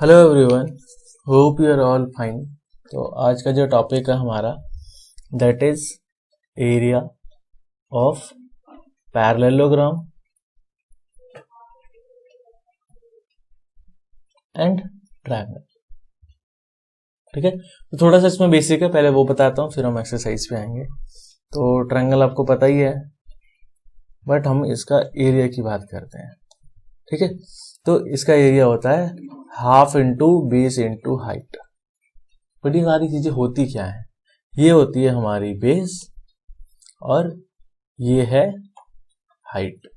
Hello everyone, hope you are all fine. तो आज का जो टॉपिक है हमारा that is area of parallelogram and triangle. ठीक है, तो थोड़ा सा इसमें बेसिक है, पहले वो बताता हूँ फिर हम एक्सरसाइज पे आएंगे। तो ट्रायंगल आपको पता ही है, बट हम इसका एरिया की बात करते हैं। ठीक है, तो इसका एरिया होता है half into base into height. But ये सारी चीजें होती क्या है? ये होती है हमारी बेस और ये है हाइट।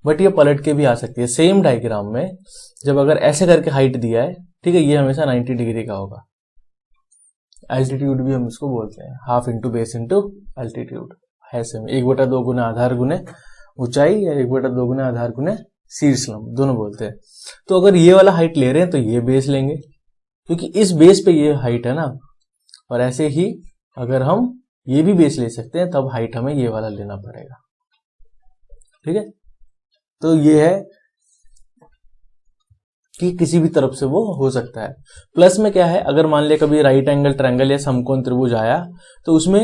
बट ये पलट के भी आ सकती है सेम डायग्राम में। जब अगर ऐसे करके हाइट दिया है, ठीक है, ये हमेशा 90 डिग्री का होगा। एल्टीट्यूड भी हम इसको बोलते हैं, half into base into altitude. ऐसे में 1/2 गुना आधार गुने ऊंचाई या 1/2 गुना आधार गुने शीर्ष लंब, दोनों बोलते हैं। तो अगर ये वाला हाइट ले रहे हैं तो ये बेस लेंगे, क्योंकि इस बेस पे ये हाइट है ना। और ऐसे ही अगर हम ये भी बेस ले सकते हैं, तब हाइट हमें ये वाला लेना पड़ेगा। ठीक है, तो ये है कि किसी भी तरफ से वो हो सकता है। प्लस में क्या है, अगर मान लिया कभी राइट एंगल ट्रायंगल या समकोण त्रिभुज आया तो उसमें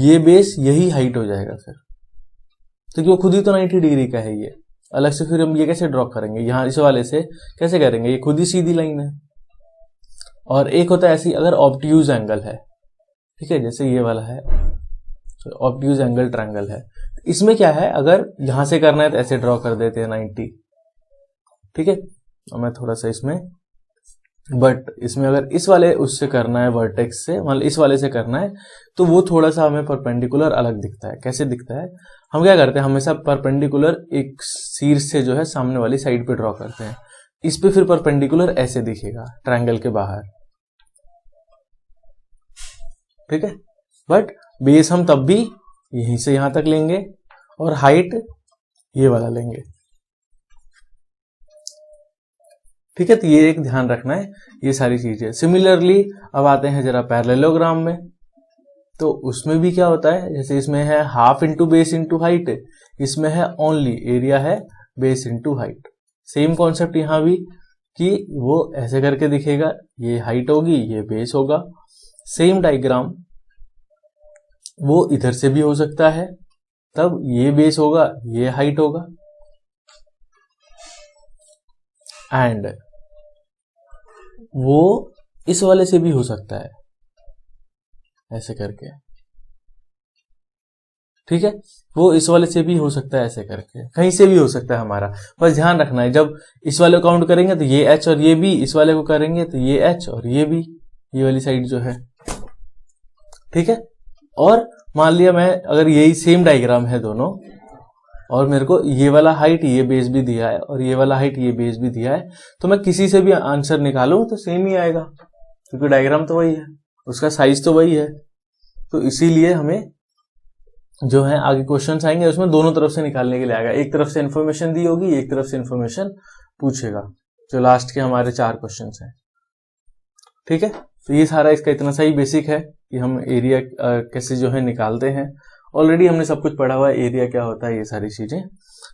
ये बेस यही हाइट हो जाएगा फिर, क्योंकि वो खुद ही तो 90 डिग्री का है। ये अलग से फिर हम ये कैसे ड्रॉ करेंगे? यहां इस वाले से कैसे करेंगे? ये खुद ही सीधी लाइन है। और एक होता है ऐसी, अगर ऑब्ट्यूज एंगल है, ठीक है, जैसे ये वाला है, तो ऑब्ट्यूज एंगल ट्रायंगल है। इसमें क्या है, अगर यहां से करना है तो ऐसे ड्रॉ कर देते हैं 90। ठीक है, और मैं थोड़ा सा इसमें, बट इसमें अगर इस वाले उससे करना है, वर्टेक्स से, मतलब इस वाले से करना है, तो वो थोड़ा सा हमें परपेंडिकुलर अलग दिखता है। कैसे दिखता है? हम क्या करते हैं, हमेशा परपेंडिकुलर एक शीर्ष से जो है सामने वाली साइड पे ड्रॉ करते हैं। इस पे फिर परपेंडिकुलर ऐसे दिखेगा ट्रायंगल के बाहर। ठीक है, बट बेस हम तब भी यहीं से यहां तक लेंगे और हाइट ये वाला लेंगे। ठीक है, तो ये एक ध्यान रखना है, ये सारी चीजें। सिमिलरली अब आते हैं जरा पैरेललोग्राम में। तो उसमें भी क्या होता है, जैसे इसमें है half into base into height, इसमें है ओनली एरिया है base into height. Same concept यहां भी, कि वो ऐसे करके दिखेगा, ये हाइट होगी, ये बेस होगा। सेम डायग्राम वो इधर से भी हो सकता है, तब ये बेस होगा, ये हाइट होगा। एंड वो इस वाले से भी हो सकता है, ऐसे करके। ठीक है, वो इस वाले से भी हो सकता है, ऐसे करके, कहीं से भी हो सकता है हमारा। बस ध्यान रखना है, जब इस वाले को काउंट करेंगे तो ये एच और ये बी, इस वाले को करेंगे तो ये एच और ये बी, ये वाली साइड जो है। ठीक है, और मान लिया मैं, अगर यही सेम डायग्राम है दोनों, और मेरे को ये वाला हाइट ये बेस भी दिया है और ये वाला हाइट ये बेस भी दिया है, तो मैं किसी से भी आंसर निकालूं तो सेम ही आएगा, क्योंकि डायग्राम तो वही है, उसका साइज तो वही है। तो इसीलिए हमें जो है आगे क्वेश्चंस आएंगे उसमें दोनों तरफ से निकालने के लिए आएगा। एक तरफ से इन्फॉर्मेशन दी होगी, एक तरफ से इन्फॉर्मेशन पूछेगा, जो लास्ट के हमारे 4 क्वेश्चंस हैं। ठीक है, तो ये सारा इसका इतना सा ही बेसिक है कि हम एरिया कैसे जो है निकालते हैं। ऑलरेडी हमने सब कुछ पढ़ा हुआ है, एरिया क्या होता है, ये सारी चीजें।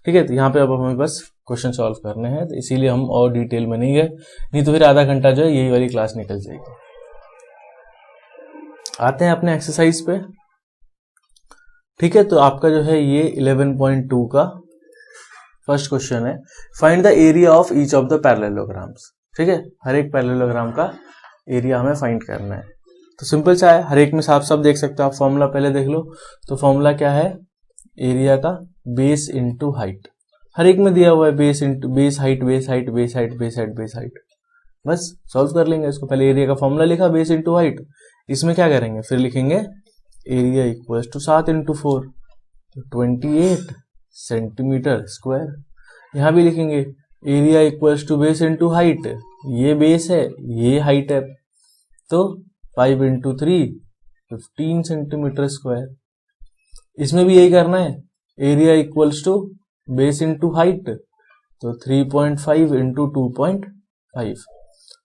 ठीक है, तो यहाँ पे अब हमें बस क्वेश्चन सॉल्व करने हैं, तो इसीलिए हम और डिटेल में नहीं गए, नहीं तो फिर आधा घंटा जो है यही वाली क्लास निकल जाएगी। आते हैं अपने एक्सरसाइज पे। ठीक है, तो आपका जो है ये 11.2 का फर्स्ट क्वेश्चन है, find the area of each of the parallelograms. ठीक है, हर एक पैरेललोग्राम का एरिया हमें फाइंड करना है। तो सिंपल सा है, हर एक में साफ साफ देख सकते हो आप। फॉर्मूला पहले देख लो, तो फॉर्मूला क्या है, एरिया का बेस इंटू हाइट। हर एक में दिया हुआ है base into base height, base height, base height, base height, base height. बस सॉल्व कर लेंगे इसको। पहले एरिया का फॉर्मूला लिखा, बेस इंटू हाइट। इसमें क्या करेंगे, फिर लिखेंगे area equal to 7 into 4, 28 centimetre square. यहां भी लिखेंगे area equal to base into height, ये बेस है, ये हाइट है, तो 5 इंटू 3 15 सेंटीमीटर स्क्वायर। इसमें भी यही करना है, area equals to base into height, तो 3.5 इंटू 2.5,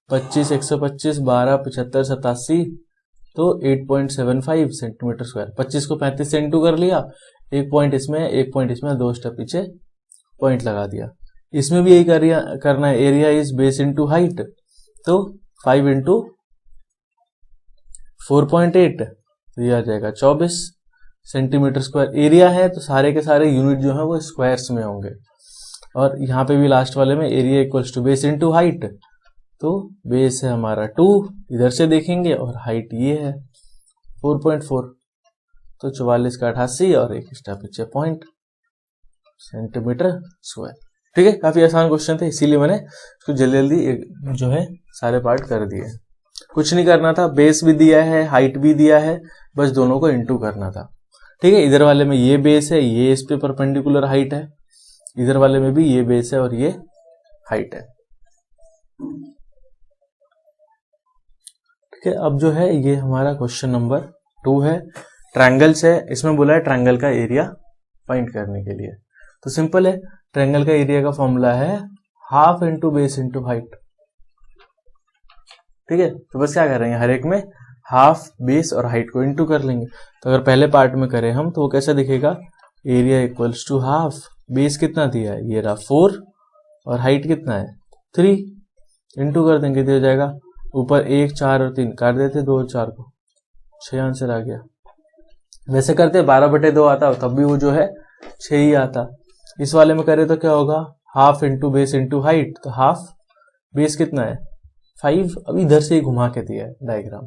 25 125 12 75 87, तो 8.75 सेंटीमीटर स्क्वायर। 25 को 35 से इंटू कर लिया, एक पॉइंट इसमें, एक पॉइंट इसमें, 2 स्टेप पीछे पॉइंट लगा दिया। इसमें भी यही करना है, area is base into height, तो 5 इंटू 4.8 तो ये आ जाएगा 24 सेंटीमीटर स्क्वायर। एरिया है तो सारे के सारे यूनिट जो है वो स्क्वायर्स में होंगे, और यहाँ पे भी लास्ट वाले में area equals to base into height, तो बेस है हमारा 2 इधर से देखेंगे और हाइट ये है 4.4, तो 44 का 88 और एक एक्स्ट्रा पीछे पॉइंट सेंटीमीटर स्क्वायर। ठीक है, काफी आसान क्वेश्चन थे, इसीलिए मैंने इसको जल्दी जल्दी जो है सारे पार्ट कर दिए। कुछ नहीं करना था, बेस भी दिया है हाइट भी दिया है, बस दोनों को इंटू करना था। ठीक है, इधर वाले में ये बेस है, ये इस पे परपेंडिकुलर हाइट है, इधर वाले में भी ये बेस है और ये हाइट है। ठीक है, अब जो है ये हमारा क्वेश्चन नंबर 2 है, ट्रायंगल्स है। इसमें बोला है ट्रायंगल का एरिया फाइंड करने के लिए। तो सिंपल है, ट्रायंगल का एरिया का फॉर्मूला है half into base into height. ठीक है, तो बस क्या करेंगे, हर एक में हाफ बेस और हाइट को इंटू कर लेंगे। तो अगर पहले पार्ट में करें हम तो वो कैसा दिखेगा, area equals to half, base कितना दिया है, ये रहा 4 और हाइट कितना है 3, इंटू कर देंगे तो हो जाएगा ऊपर 1 4 और 3 काट देते 2 और 4 को, 6 आंसर आ गया। वैसे करते 12/2 आता तब भी वो जो है 6 ही आता। इस वाले में करे तो क्या होगा, half into base into height, तो हाफ बेस कितना है 5, अब इधर से ही घुमा के दिया है डायग्राम।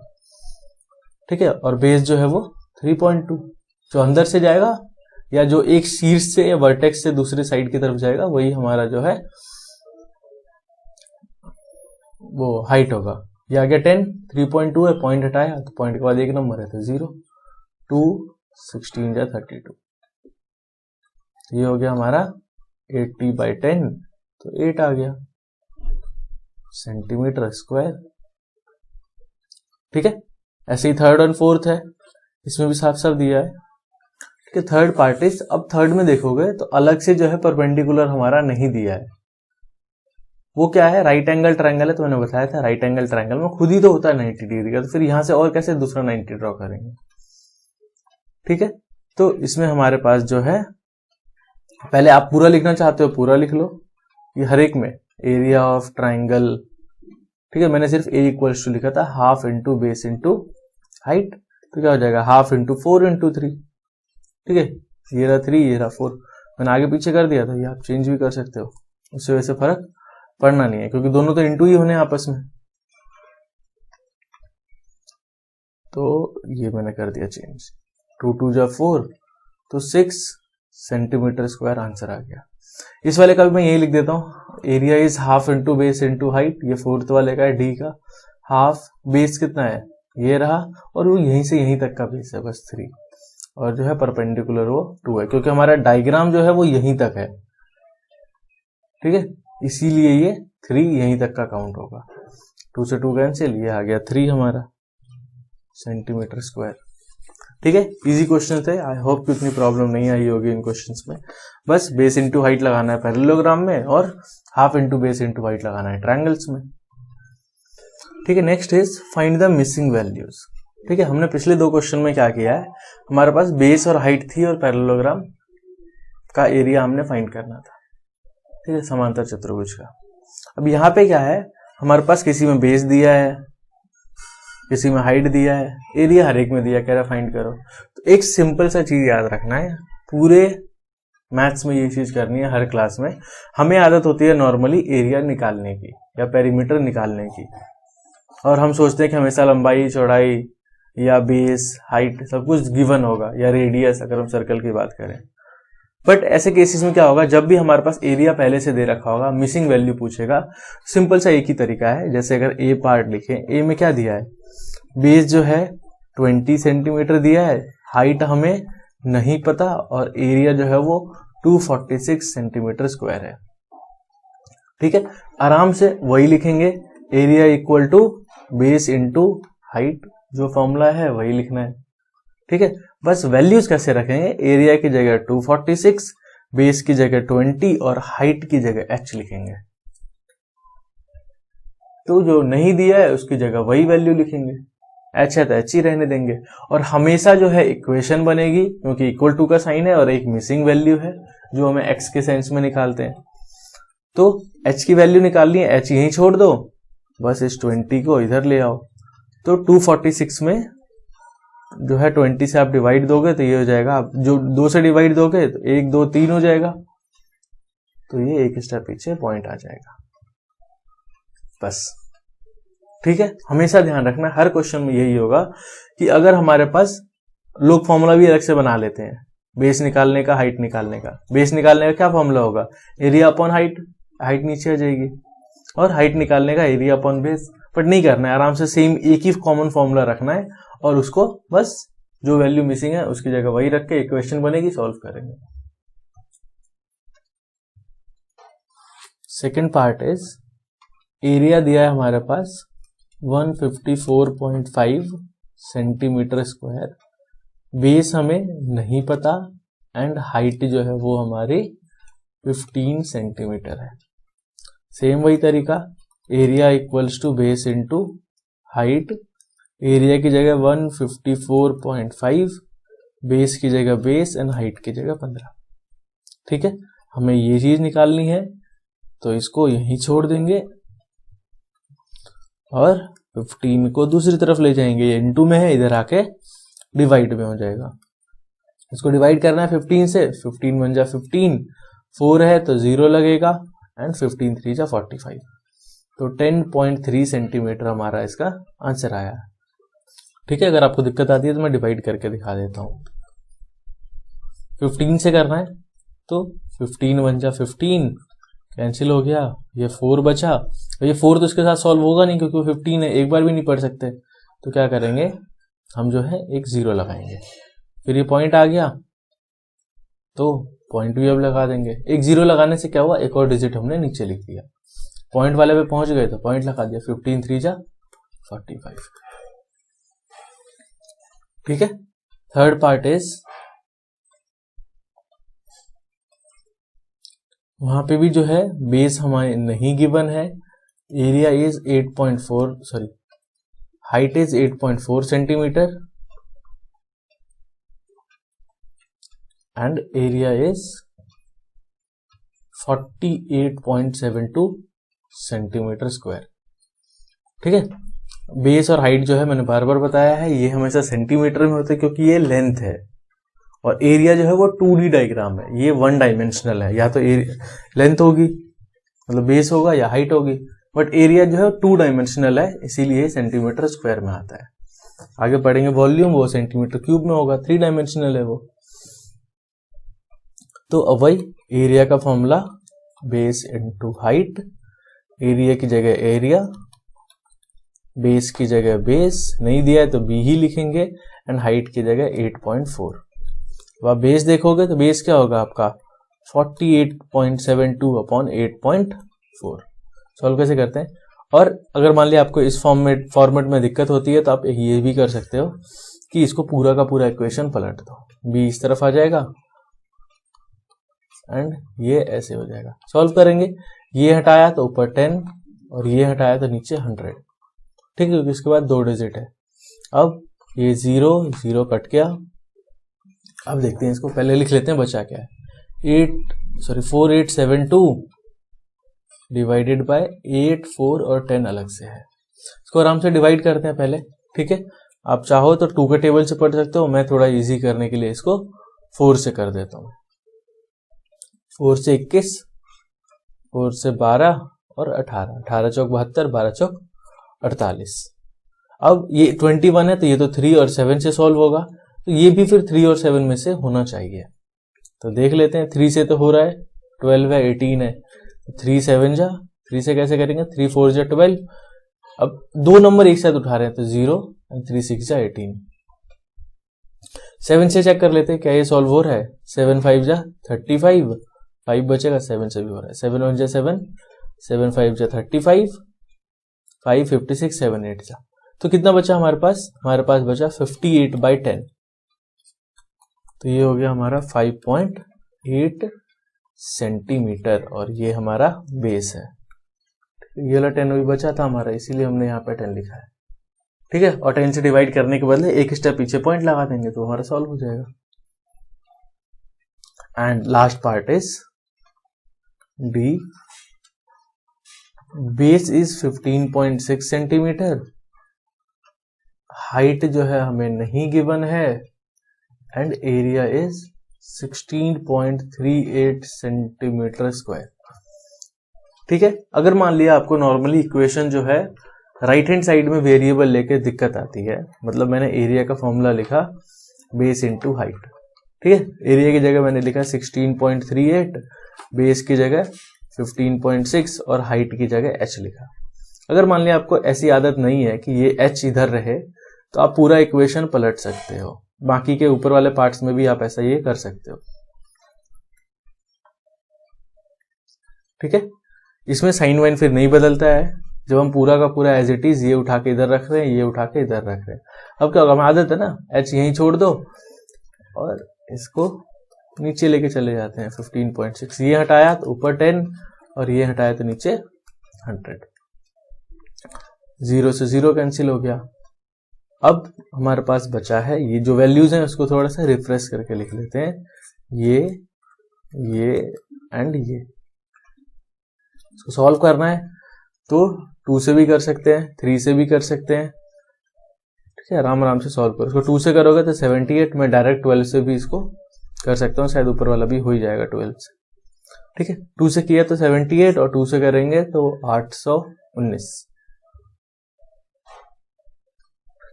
ठीक है, और बेस जो है वो 3.2, जो अंदर से जाएगा या जो एक शीर्ष से या वर्टेक्स से दूसरे साइड की तरफ जाएगा वही हमारा जो है वो हाइट होगा। ये आ गया 10, 3.2 है, पॉइंट हटाया तो पॉइंट के बाद एक नंबर है तो 0, 2 16 या 32, ये हो गया हमारा 80/10, तो 8 आ गया सेंटीमीटर स्क्वायर। ठीक है, ऐसे ही थर्ड और फोर्थ है, इसमें भी साफ साफ दिया है। ठीक है, थर्ड पार्ट इज, अब थर्ड में देखोगे तो अलग से जो है परपेंडिकुलर हमारा नहीं दिया है। वो क्या है, राइट एंगल ट्रायंगल है, तो मैंने बताया था राइट एंगल ट्रायंगल में खुद ही तो होता है 90 डिग्री का, तो फिर यहां से और कैसे दूसरा 90 ड्रॉ करेंगे। ठीक है, तो इसमें हमारे पास जो है, पहले आप पूरा लिखना चाहते हो पूरा लिख लो, ये हर एक में एरिया ऑफ ट्राइंगल। ठीक है, मैंने सिर्फ ए इक्वल्स टू लिखा था half into base into height, तो क्या हो जाएगा हाफ इंटू 4 इंटू 3। ठीक है, ये रहा 3 ये रहा 4, मैंने आगे पीछे कर दिया था, ये आप चेंज भी कर सकते हो, उससे वैसे फर्क पड़ना नहीं है क्योंकि दोनों तो इंटू ही होने आपस में। तो ये मैंने कर दिया चेंज, 2 2 जा 4 तो 6 सेंटीमीटर स्क्वायर आंसर आ गया। इस वाले का भी मैं यही लिख देता हूँ, area is half into base into height, ये फोर्थ वाले का है डी का, हाफ बेस कितना है ये रहा, और वो यहीं से यहीं तक का बेस है बस 3, और जो है परपेंडिकुलर वो 2 है क्योंकि हमारा डायग्राम जो है वो यहीं तक है। ठीक है, इसीलिए ये 3 यहीं तक का काउंट होगा, 2 से 2 कैंसिल, ये आ गया 3 हमारा सेंटीमीटर स्क्वायर। ठीक है, इजी क्वेश्चन थे, आई होप कि उतनी प्रॉब्लम नहीं आई होगी इन क्वेश्चंस में। बस बेस इंटू हाइट लगाना है पैरेललोग्राम में और half into base into height लगाना है ट्रायंगल्स में। ठीक है, next is find the missing values. ठीक है, हमने पिछले 2 क्वेश्चन में क्या किया है, हमारे पास बेस और हाइट थी और पैरेललोग्राम का एरिया हमने फाइंड करना था। ठीक है, समांतर चतुर्भुज का। अब यहाँ पे क्या है, हमारे पास किसी में बेस दिया है, किसी में हाइट दिया है, एरिया हर एक में दिया, कह रहा फाइंड करो। तो एक सिंपल सा चीज याद रखना है, पूरे मैथ्स में ये चीज करनी है हर क्लास में। हमें आदत होती है नॉर्मली एरिया निकालने की या पेरीमीटर निकालने की, और हम सोचते हैं कि हमेशा लंबाई चौड़ाई या बेस हाइट सब कुछ गिवन होगा, या रेडियस अगर हम सर्कल की बात करें। बट ऐसे केसेस में क्या होगा, जब भी हमारे पास एरिया पहले से दे रखा होगा, मिसिंग वैल्यू पूछेगा, सिंपल सा एक ही तरीका है। जैसे अगर ए पार्ट लिखें, ए में क्या दिया है, बेस जो है 20 सेंटीमीटर दिया है, हाइट हमें नहीं पता, और एरिया जो है वो 246 सेंटीमीटर स्क्वायर है। ठीक है, आराम से वही लिखेंगे, area equal to base into height, जो फॉर्मूला है वही लिखना है। ठीक है, बस वैल्यूज कैसे रखेंगे, एरिया की जगह 246, बेस की जगह 20 और हाइट की जगह h लिखेंगे। तो जो नहीं दिया है उसकी जगह वही वैल्यू लिखेंगे, h है तो h ही रहने देंगे। और हमेशा जो है इक्वेशन बनेगी क्योंकि इक्वल टू का साइन है और एक मिसिंग वैल्यू है जो हमें x के सेंस में निकालते हैं। तो h की वैल्यू निकालनी है, h यहीं छोड़ दो, बस इस 20 को इधर ले आओ, तो 246 में जो है 20 से आप डिवाइड दोगे तो ये हो जाएगा, आप जो 2 से डिवाइड दोगे तो 1 2 3 हो जाएगा, तो ये एक स्टेप पीछे पॉइंट आ जाएगा बस। ठीक है, हमेशा ध्यान रखना हर क्वेश्चन में यही होगा कि अगर हमारे पास लोग फॉर्मूला भी अलग से बना लेते हैं, बेस निकालने का, हाइट निकालने का। बेस निकालने का क्या फॉर्मूला होगा, एरिया अपॉन हाइट, हाइट नीचे आ जाएगी, और हाइट निकालने का एरिया अपॉन बेस। बट नहीं करना है, आराम से सेम एक ही कॉमन फॉर्मूला रखना है और उसको बस जो वैल्यू मिसिंग है उसकी जगह वही रख के इक्वेशन बनेगी, सॉल्व करेंगे। सेकेंड पार्ट इज एरिया दिया है हमारे पास 154.5 सेंटीमीटर स्क्वायर, बेस हमें नहीं पता एंड हाइट जो है वो हमारी 15 सेंटीमीटर है। सेम वही तरीका, area equals to base into height, area की जगह 154.5, बेस की जगह बेस एंड हाइट की जगह 15। ठीक है, हमें ये चीज निकालनी है तो इसको यहीं छोड़ देंगे और 15 को दूसरी तरफ ले जाएंगे, ये इनटू में है, इधर आके डिवाइड में हो जाएगा। इसको डिवाइड करना है 15 से, 15 बन जा 15, 4 है तो 0 लगेगा एंड 15 3 जा 45, तो 10.3 सेंटीमीटर हमारा इसका आंसर आया है। ठीक है, अगर आपको दिक्कत आती है तो मैं डिवाइड करके दिखा देता हूं। 15 से करना है तो 15 बन जा 15, कैंसिल हो गया, ये 4 बचा, ये 4 तो इसके साथ सॉल्व होगा नहीं क्योंकि 15 है, एक बार भी नहीं पढ़ सकते, तो क्या करेंगे हम जो है एक 0 लगाएंगे, फिर ये पॉइंट आ गया तो पॉइंट भी अब लगा देंगे। एक 0 लगाने से क्या हुआ, एक और डिजिट हमने नीचे लिख दिया, पॉइंट वाले पे पहुंच गए तो पॉइंट लगा दिया, 15 3 जा 45। ठीक है, थर्ड पार्ट इज, वहां पे भी जो है बेस हमारे नहीं गिवन है, area is 8.4 sorry height is 8.4 centimetre and area is 48.72 centimetre square. ठीक है, बेस और हाइट जो है मैंने बार बार बताया है ये हमेशा सेंटीमीटर में होते हैं क्योंकि ये लेंथ है, और एरिया जो है वो 2D डायग्राम है, ये 1 डायमेंशनल है, या तो लेंथ होगी मतलब बेस होगा या हाइट होगी, बट एरिया जो है 2 डायमेंशनल है, इसीलिए सेंटीमीटर स्क्वायर में आता है। आगे पढ़ेंगे वॉल्यूम, वो सेंटीमीटर क्यूब में होगा, 3 डायमेंशनल है वो। तो अब वही एरिया का formula base into height, area की जगह एरिया, बेस की जगह बेस, नहीं दिया है तो बी ही लिखेंगे, एंड हाइट की जगह 8.4। अब आप बेस देखोगे तो बेस क्या होगा आपका 48.72 अपॉन 8.4। सॉल्व कैसे करते हैं, और अगर मान लिया आपको इस फॉर्मेट में दिक्कत होती है तो आप ये भी कर सकते हो कि इसको पूरा का पूरा इक्वेशन पलट दो, बी इस तरफ आ जाएगा एंड ये ऐसे हो जाएगा। सॉल्व करेंगे, ये हटाया तो ऊपर 10 और ये हटाया तो नीचे 100। ठीक है, क्योंकि इसके बाद 2 डिजिट है। अब ये 0 कट गया, अब देखते हैं इसको, पहले लिख लेते हैं बचा क्या है, 4872 डिवाइडेड बाय 8 4 और 10 अलग से है, इसको आराम से डिवाइड करते हैं पहले। ठीक है, आप चाहो तो 2 के टेबल से पढ़ सकते हो, मैं थोड़ा इजी करने के लिए इसको 4 से कर देता हूं। 4 से 21, 4 से 12 और 18, 18 चौक 72, 12 चौक 48। अब ये 21 है तो ये तो 3 और 7 से सॉल्व होगा, तो ये भी फिर 3 और 7 में से होना चाहिए। तो देख लेते हैं, 3 से तो हो रहा है, 12 है, 18 है, 3 7 जा, 3 से कैसे करेंगे, 3 4 जा 12। अब 2 नंबर एक साथ उठा रहे हैं तो 0 और 3 6 जा 18। 7 से चेक कर लेते हैं क्या ये सॉल्व हो रहा है, 7 5 जा 35, 5 बचेगा, 7 से भी हो रहा है, 7 1 जा 7, 7 5 जा 35, 5 56, 7 8 जा, तो कितना बचा हमारे पास बचा 58/10, तो ये हो गया हमारा 5.8 सेंटीमीटर, और ये हमारा बेस है। ये वाला 10 भी बचा था हमारा, इसीलिए हमने यहाँ पे 10 लिखा है। ठीक है, और 10 से डिवाइड करने के बदले एक स्टेप पीछे पॉइंट लगा देंगे तो हमारा सॉल्व हो जाएगा। And last part is D, base is 15.6 centimetre, height जो है हमें नहीं गिवन है, and area is 16.38 centimetre square. ठीक है, अगर मान लिया आपको नॉर्मली इक्वेशन जो है राइट हैंड साइड में वेरिएबल लेके दिक्कत आती है, मतलब मैंने एरिया का फॉर्मूला लिखा बेस इंटू हाइट, ठीक है, एरिया की जगह मैंने लिखा 16.38, बेस की जगह 15.6 और हाइट की जगह h लिखा। अगर मान लिया आपको ऐसी आदत नहीं है कि ये h इधर रहे, तो आप पूरा इक्वेशन पलट सकते हो, बाकी के ऊपर वाले पार्ट्स में भी आप ऐसा ये कर सकते हो। ठीक है, इसमें साइन वाइन फिर नहीं बदलता है, जब हम पूरा का पूरा एज इट इज ये उठा के इधर रख रहे हैं, ये उठा के इधर रख रहे हैं। अब क्या होगा, हमें आदत है ना, h यहीं छोड़ दो और इसको नीचे लेके चले जाते हैं 15.6, ये हटाया तो ऊपर 10 और ये हटाया तो नीचे 100, 0 से 0 कैंसिल हो गया। अब हमारे पास बचा है ये जो वैल्यूज हैं, उसको थोड़ा सा रिफ्रेश करके लिख लेते हैं, ये एंड ये। इसको सॉल्व करना है तो 2 से भी कर सकते हैं, 3 से भी कर सकते हैं, ठीक है, आराम आराम से सॉल्व करो। इसको 2 से करोगे तो 78, मैं डायरेक्ट 12 से भी इसको कर सकता हूँ, शायद ऊपर वाला भी हो ही जाएगा 12 से। ठीक है, 2 से किया तो 78 और 2 से करेंगे तो 819।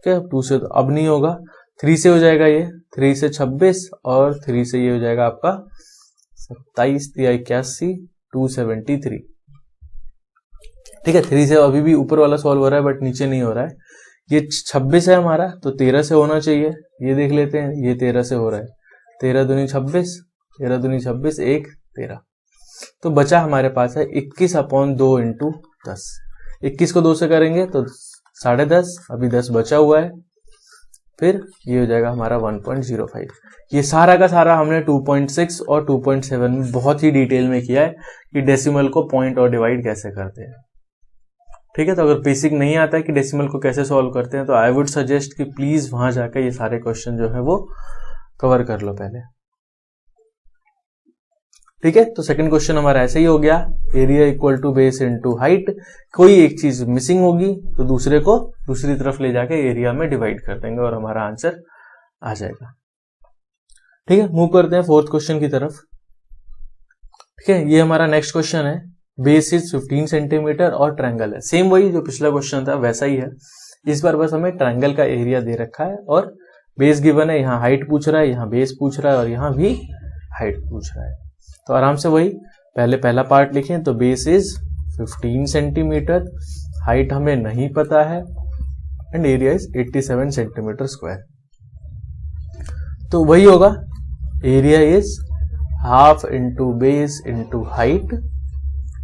ठीक है, 2 से तो अब नहीं होगा, 3 से हो जाएगा ये, 3 से 26 और 3 से ये हो जाएगा आपका 27 81 273। ठीक है, 3 से अभी भी ऊपर वाला सॉल्व हो रहा है बट नीचे नहीं हो रहा है। ये 26 है हमारा तो 13 से होना चाहिए, ये देख लेते हैं, ये 13 से हो रहा है, 13 दूनी 26, 13 दूनी 26, 1 13, तो बचा हमारे पास है 21/2 इंटू 10। 21 को 2 से करेंगे तो 10.5, अभी 10 बचा हुआ है, फिर ये हो जाएगा हमारा 1.05। ये सारा का सारा हमने 2.6 और 2.7 में बहुत ही डिटेल में किया है कि डेसिमल को पॉइंट और डिवाइड कैसे करते हैं। ठीक है, तो अगर बेसिक नहीं आता है कि डेसिमल को कैसे सॉल्व करते हैं, तो आई वुड सजेस्ट कि प्लीज वहां जाकर ये सारे क्वेश्चन जो है वो कवर कर लो पहले। ठीक है, तो सेकंड क्वेश्चन हमारा ऐसे ही हो गया, area equal to base into height. कोई एक चीज मिसिंग होगी तो दूसरे को दूसरी तरफ ले जाके एरिया में डिवाइड कर देंगे और हमारा आंसर आ जाएगा। ठीक है, मूव करते हैं फोर्थ क्वेश्चन की तरफ। ठीक है, ये हमारा नेक्स्ट क्वेश्चन है, बेस इज 15 सेंटीमीटर और ट्रायंगल है। सेम वही जो पिछला क्वेश्चन था वैसा ही है, इस बार बस हमें ट्रायंगल का एरिया दे रखा है और बेस गिवन है, यहाँ हाइट पूछ रहा है, यहाँ बेस पूछ रहा है और यहाँ भी हाइट पूछ रहा है। तो आराम से वही पहले पहला पार्ट लिखें, तो बेस इज 15 सेंटीमीटर, हाइट हमें नहीं पता है and area is 87 centimetre square. तो वही होगा, area is half into base into height.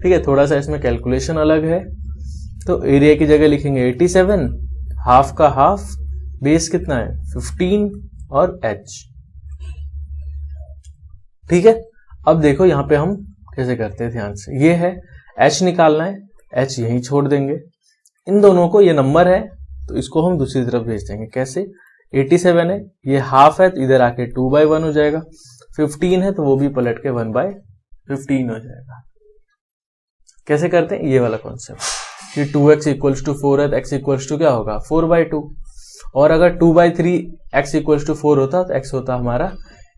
ठीक है, थोड़ा सा इसमें कैलकुलेशन अलग है, तो एरिया की जगह लिखेंगे 87, हाफ का हाफ, बेस कितना है 15 और h। ठीक है, अब देखो यहां पे हम कैसे करते हैं, ध्यान से, ये है h निकालना है, h यहीं छोड़ देंगे, इन दोनों को, ये नंबर है तो इसको हम दूसरी तरफ भेज देंगे। कैसे, 87 है, ये हाफ है तो इधर आके 2/1 हो जाएगा, 15 है तो वो भी पलट के 1/15 हो जाएगा। कैसे करते हैं, ये वाला कॉन्सेप्ट, कि 2x इक्वल्स टू 4 है तो x इक्वल्स टू क्या होगा 4/2, और अगर 2/3 x इक्वल्स टू 4 होता तो x होता हमारा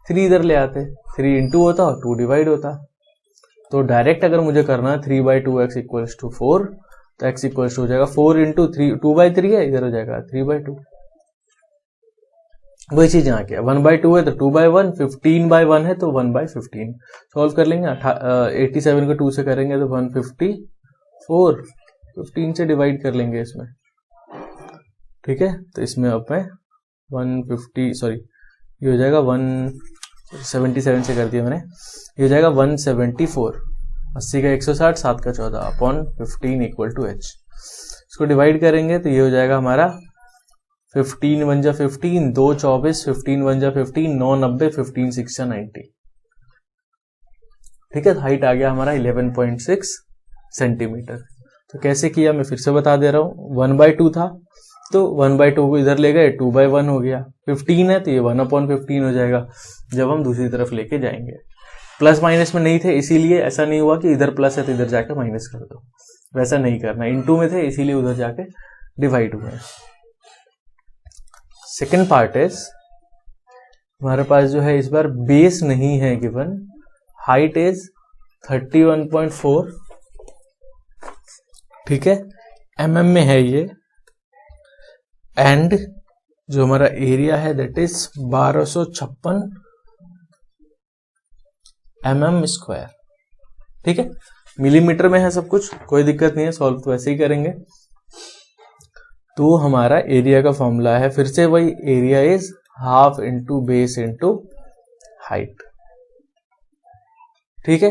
3, इधर ले आते, 3 इंटू होता और 2 डिवाइड होता। तो डायरेक्ट अगर मुझे करना है 3/2 x इक्वल्स टू 4, तो x इक्वल्स टू हो जाएगा 4 इंटू 3, 2/3 है, इधर हो जाएगा 3/2। वही चीज यहाँ क्या, 1/2 है तो 2/1, 15/1 है तो 1/15। सॉल्व कर लेंगे, 87 को 2 से करेंगे तो 154, 15 से डिवाइड कर लेंगे इसमें। ठीक है, तो इसमें अब मैं 150, सॉरी ये हो जाएगा 177 से कर दिया मैंने, ये हो जाएगा 174, 80 का 160, 7 का 14 अपॉन 15 इक्वल टू h। इसको डिवाइड करेंगे तो ये हो जाएगा हमारा 15 1 जा 15, 2 24, 15 1 जा 15, 9 90, 15 6 जा 90। ठीक है, तो हाइट आ गया हमारा 11.6 सेंटीमीटर। तो कैसे किया मैं फिर से बता दे रहा हूँ, 1/2 था तो 1/2 को इधर ले गए, 2/1 हो गया, 15 है तो ये 1/15 हो जाएगा जब हम दूसरी तरफ लेके जाएंगे। प्लस माइनस में नहीं थे इसीलिए ऐसा नहीं हुआ कि इधर प्लस है तो इधर जाकर माइनस कर दो, वैसा नहीं करना, इनटू में थे इसीलिए उधर जाके डिवाइड हुए। सेकेंड पार्ट इज हमारे पास जो है इस बार बेस नहीं है गिवन, हाइट इज 31.4, ठीक है, mm में है ये, एंड जो हमारा एरिया है दैट इज 1256 mm², ठीक है। मिलीमीटर में है सब कुछ, कोई दिक्कत नहीं है, सॉल्व तो ऐसे ही करेंगे। तो हमारा एरिया का फॉर्मूला है फिर से वही, area is half into base into height, ठीक है।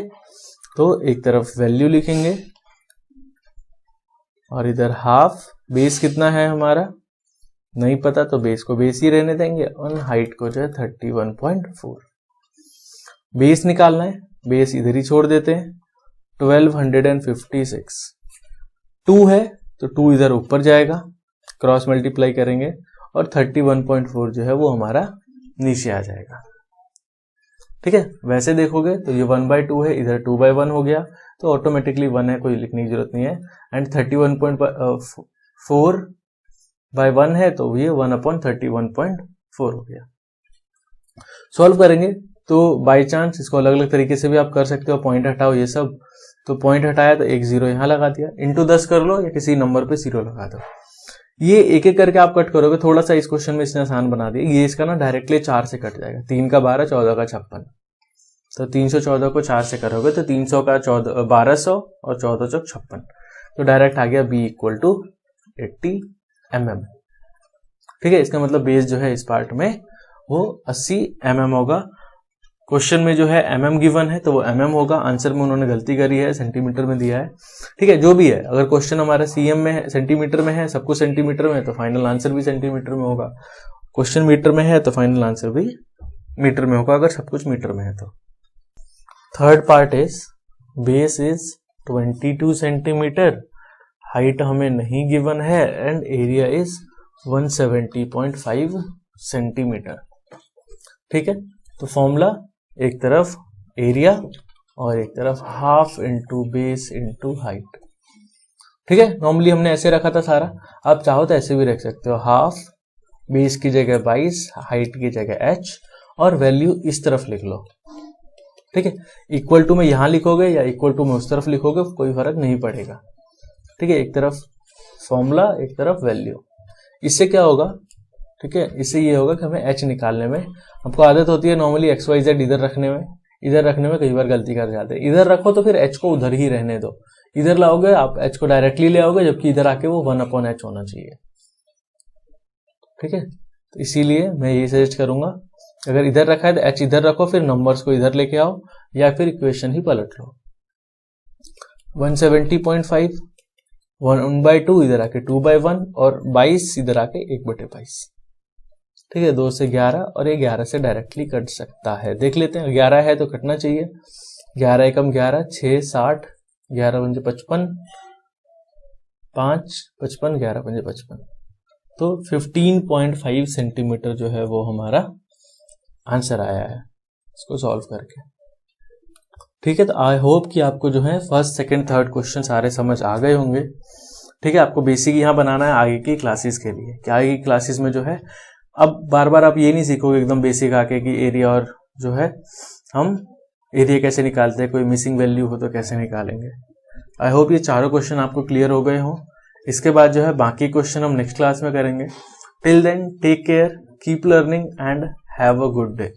तो एक तरफ वैल्यू लिखेंगे और इधर हाफ, बेस कितना है हमारा नहीं पता तो बेस को बेस ही रहने देंगे, और हाइट को जो है 31.4। बेस निकालना है, बेस इधर ही छोड़ देते हैं, 1256, 2 है तो 2 इधर ऊपर जाएगा, क्रॉस मल्टीप्लाई करेंगे और 31.4 जो है वो हमारा नीचे आ जाएगा, ठीक है। वैसे देखोगे तो ये 1/2 है, इधर 2/1 हो गया तो ऑटोमेटिकली 1 है, कोई लिखने की जरूरत नहीं है, एंड 31.4/1 है तो ये 1/31.4 हो गया। सॉल्व करेंगे तो बाय चांस इसको अलग अलग तरीके से भी आप कर सकते हो, पॉइंट हटाओ ये सब, तो पॉइंट हटाया तो एक 0 यहां लगा दिया, इंटू 10 कर लो या किसी नंबर पे 0 लगा दो। ये एक एक करके आप कट करोगे, थोड़ा सा इस क्वेश्चन में इसने आसान बना दिया, ये इसका ना डायरेक्टली 4 से कट जाएगा, 3 का 12, 14 का 56, तो 314 को 4 से करोगे तो 300 का 1200 और 14 चौक 56, तो डायरेक्ट आ गया B = 80 mm, ठीक है। इसका मतलब बेस जो है इस पार्ट में वो 80 mm होगा। क्वेश्चन में जो है mm गिवन है तो वो mm होगा, आंसर में उन्होंने गलती करी है, सेंटीमीटर में दिया है, ठीक है। जो भी है, अगर क्वेश्चन हमारा cm में है, सेंटीमीटर में है, सब कुछ सेंटीमीटर में है तो फाइनल आंसर भी सेंटीमीटर में होगा, क्वेश्चन मीटर में है तो फाइनल आंसर भी मीटर में होगा, अगर सब कुछ मीटर में है तो। Third part is base is 22 centimetre, height हमें नहीं गिवन है, एंड एरिया इज 170.5 सेंटीमीटर, ठीक है। तो फॉर्मूला एक तरफ एरिया और एक तरफ half into base into height, ठीक है। नॉर्मली हमने ऐसे रखा था सारा, आप चाहो तो ऐसे भी रख सकते हो, हाफ, बेस की जगह 22, हाइट की जगह h, और वैल्यू इस तरफ लिख लो, ठीक है। इक्वल टू में यहां लिखोगे या इक्वल टू में उस तरफ लिखोगे कोई फर्क नहीं पड़ेगा, ठीक है। एक तरफ फॉर्मूला एक तरफ वैल्यू, इससे क्या होगा, ठीक है, इससे ये होगा कि हमें h निकालने में, आपको आदत होती है नॉर्मली XYZ इधर रखने में कई बार गलती कर जाते हैं, इधर रखो तो फिर h को उधर ही रहने दो, इधर लाओगे आप h को डायरेक्टली ले आओगे, जबकि इधर आके वो 1/h होना चाहिए, ठीक है। तो इसीलिए मैं ये सजेस्ट करूंगा, अगर इधर रखा है तो h इधर रखो, फिर नंबर्स को इधर लेके आओ या फिर इक्वेशन ही पलट लो। 170.5 1/2 इधर आके 2/1 और 22 इधर आके 1/22, ठीक है। 2 से 11 और ये 11 से डायरेक्टली कट सकता है, देख लेते हैं, 11 है तो कटना चाहिए, 11 एकम 11, 6 60, 11 पंजे 55, 5 55, 11 पंजे 55, तो 15.5 सेंटीमीटर जो है वो हमारा आंसर आया है इसको सॉल्व करके, ठीक है। तो आई होप कि आपको जो है फर्स्ट सेकंड थर्ड क्वेश्चन सारे समझ आ गए होंगे, ठीक है। आपको बेसिक यहाँ बनाना है आगे की क्लासेस के लिए, कि आगे की क्लासेस में जो है अब बार बार आप ये नहीं सीखोगे एकदम बेसिक आके कि एरिया और जो है हम एरिया कैसे निकालते हैं, कोई मिसिंग वैल्यू हो तो कैसे निकालेंगे। आई होप ये चारों क्वेश्चन आपको क्लियर हो गए हों। इसके बाद जो है बाकी क्वेश्चन हम नेक्स्ट क्लास में करेंगे। Till then take care, keep learning and have a good day.